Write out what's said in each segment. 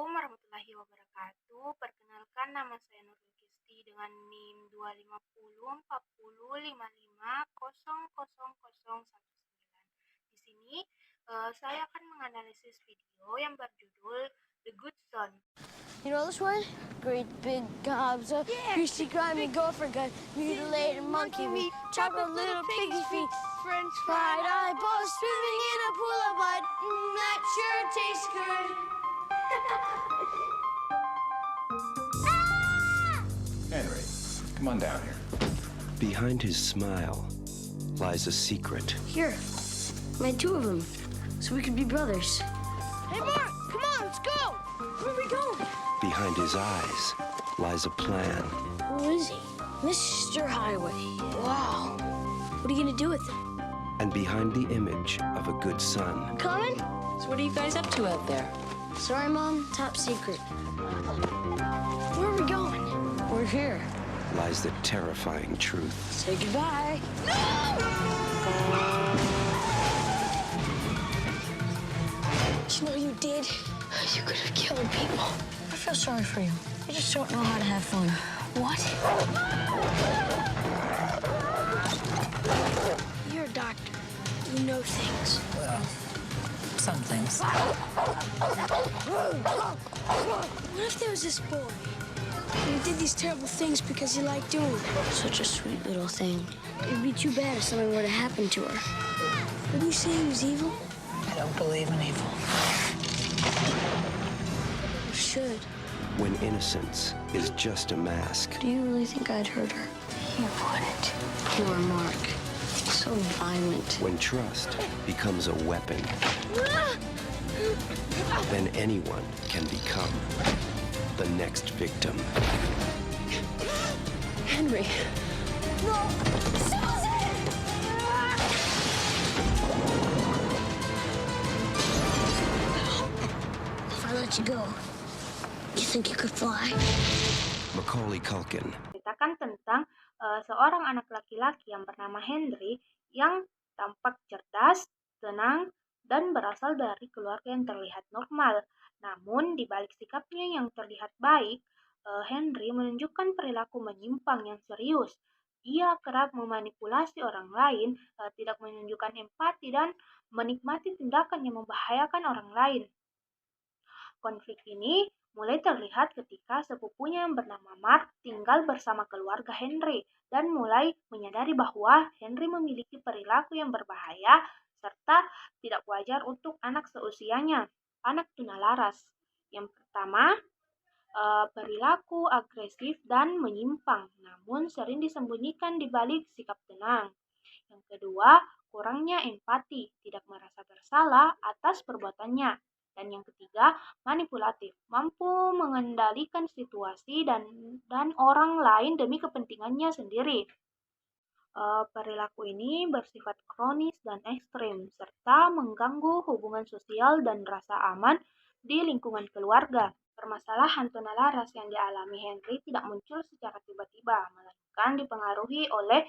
Assalamualaikum warahmatullahi wabarakatuh. Perkenalkan nama saya Nurul Kisti dengan NIM 25040550019. Di sini saya akan menganalisis video yang berjudul The Good Son. You know this one? Great big gobs of greasy, grimy gopher gut, mutilated monkey meat, chocolate little piggy feet, French fried eyeballs swimming in a pool of blood. That sure tastes good. Henry, come on down here. Behind his smile lies a secret. Here, made two of them, so we could be brothers. Hey, Mark, come on, let's go. Where are we going? Behind his eyes lies a plan. Who is he? Mr. Highway. Wow. What are you gonna do with him? And behind the image of a good son Coming? So what are you guys up to out there? Sorry, Mom. Top secret. Where are we going? We're here. lies the terrifying truth. Say goodbye. Do you know what you did? You could have killed people. I feel sorry for you. You just don't know how to have fun. What? You're a doctor. You know things. Well, some things. What if there was this boy? And he did these terrible things because he liked doing them. Such a sweet little thing. It'd be too bad if something were to happen to her. Would you say he was evil? I don't believe in evil. You should. When innocence is just a mask, Do you really think I'd hurt her? You wouldn't. Poor Mark. So violent. when trust becomes a weapon, then anyone can become the next victim. Henry. No! Susan! If I let you go, you think you could fly? Macaulay Culkin, Ceritakan tentang seorang anak laki-laki yang bernama Henry yang tampak cerdas, tenang, dan berasal dari keluarga yang terlihat normal. Namun, di balik sikapnya yang terlihat baik, Henry menunjukkan perilaku menyimpang yang serius. Ia kerap memanipulasi orang lain, tidak menunjukkan empati, dan menikmati tindakan yang membahayakan orang lain. Konflik ini mulai terlihat ketika sepupunya yang bernama Mark tinggal bersama keluarga Henry dan mulai menyadari bahwa Henry memiliki perilaku yang berbahaya serta tidak wajar untuk anak seusianya, anak tunalaras. Yang pertama, perilaku agresif dan menyimpang, namun sering disembunyikan di balik sikap tenang. Yang kedua, kurangnya empati, tidak merasa bersalah atas perbuatannya. Dan yang ketiga, manipulatif, mampu mengendalikan situasi dan orang lain demi kepentingannya sendiri. Perilaku ini bersifat kronis dan ekstrim, serta mengganggu hubungan sosial dan rasa aman di lingkungan keluarga. Permasalahan tunalaras yang dialami Henry tidak muncul secara tiba-tiba, melainkan dipengaruhi oleh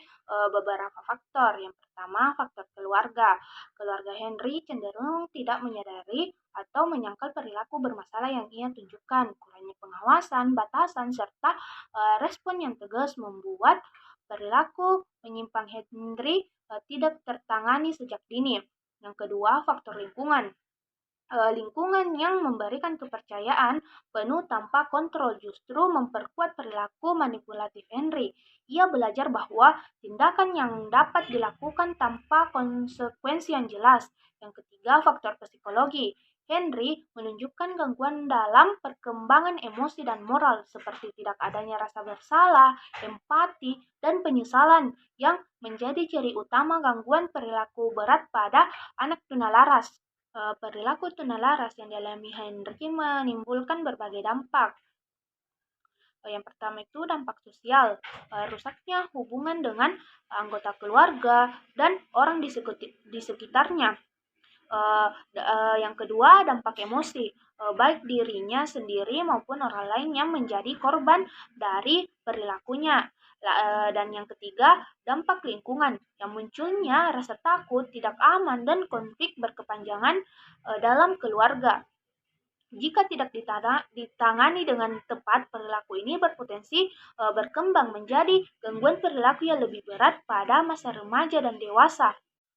beberapa faktor. Yang pertama, faktor keluarga. Keluarga Henry cenderung tidak menyadari atau menyangkal perilaku bermasalah yang ia tunjukkan. Kurangnya pengawasan, batasan, serta respon yang tegas membuat perilaku menyimpang Henry tidak tertangani sejak dini. Yang kedua, faktor lingkungan. Lingkungan yang memberikan kepercayaan penuh tanpa kontrol justru memperkuat perilaku manipulatif Henry. Ia belajar bahwa tindakan yang dapat dilakukan tanpa konsekuensi yang jelas. Yang ketiga, faktor psikologi. Henry menunjukkan gangguan dalam perkembangan emosi dan moral, seperti tidak adanya rasa bersalah, empati, dan penyesalan yang menjadi ciri utama gangguan perilaku berat pada anak tunalaras. Perilaku tunalaras yang dialami Henry menimbulkan berbagai dampak. Yang pertama itu dampak sosial, rusaknya hubungan dengan anggota keluarga dan orang di sekitarnya. Yang kedua, dampak emosi, baik dirinya sendiri maupun orang lain yang menjadi korban dari perilakunya. Dan yang ketiga, dampak lingkungan, yang munculnya rasa takut, tidak aman, dan konflik berkepanjangan dalam keluarga. Jika tidak ditangani dengan tepat, perilaku ini berpotensi berkembang menjadi gangguan perilaku yang lebih berat pada masa remaja dan dewasa.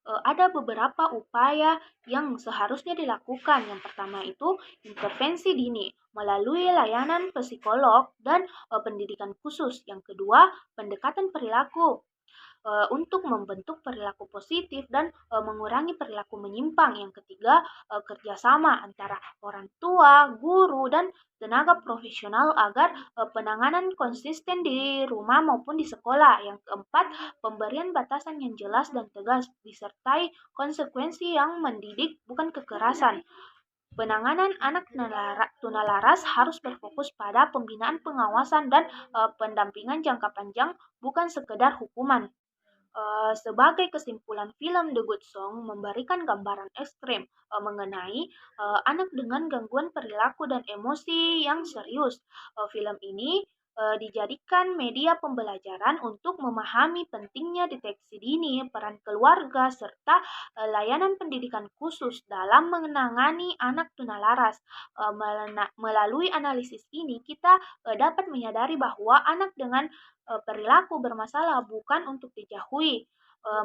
Ada beberapa upaya yang seharusnya dilakukan. Yang pertama itu intervensi dini melalui layanan psikolog dan pendidikan khusus. Yang kedua, pendekatan perilaku untuk membentuk perilaku positif dan mengurangi perilaku menyimpang. Yang ketiga, kerjasama antara orang tua, guru, dan tenaga profesional agar penanganan konsisten di rumah maupun di sekolah. Yang keempat, pemberian batasan yang jelas dan tegas disertai konsekuensi yang mendidik, bukan kekerasan. Penanganan anak tunalaras harus berfokus pada pembinaan, pengawasan, dan pendampingan jangka panjang, bukan sekedar hukuman. Sebagai kesimpulan, film The Good Song memberikan gambaran ekstrem mengenai anak dengan gangguan perilaku dan emosi yang serius. Film ini dijadikan media pembelajaran untuk memahami pentingnya deteksi dini, peran keluarga, serta layanan pendidikan khusus dalam menangani anak tunalaras. Melalui analisis ini, kita dapat menyadari bahwa anak dengan perilaku bermasalah bukan untuk dijauhi,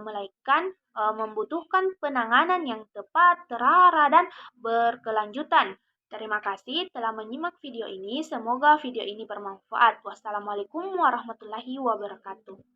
melainkan membutuhkan penanganan yang tepat, terarah, dan berkelanjutan. Terima kasih telah menyimak video ini. Semoga video ini bermanfaat. Wassalamualaikum warahmatullahi wabarakatuh.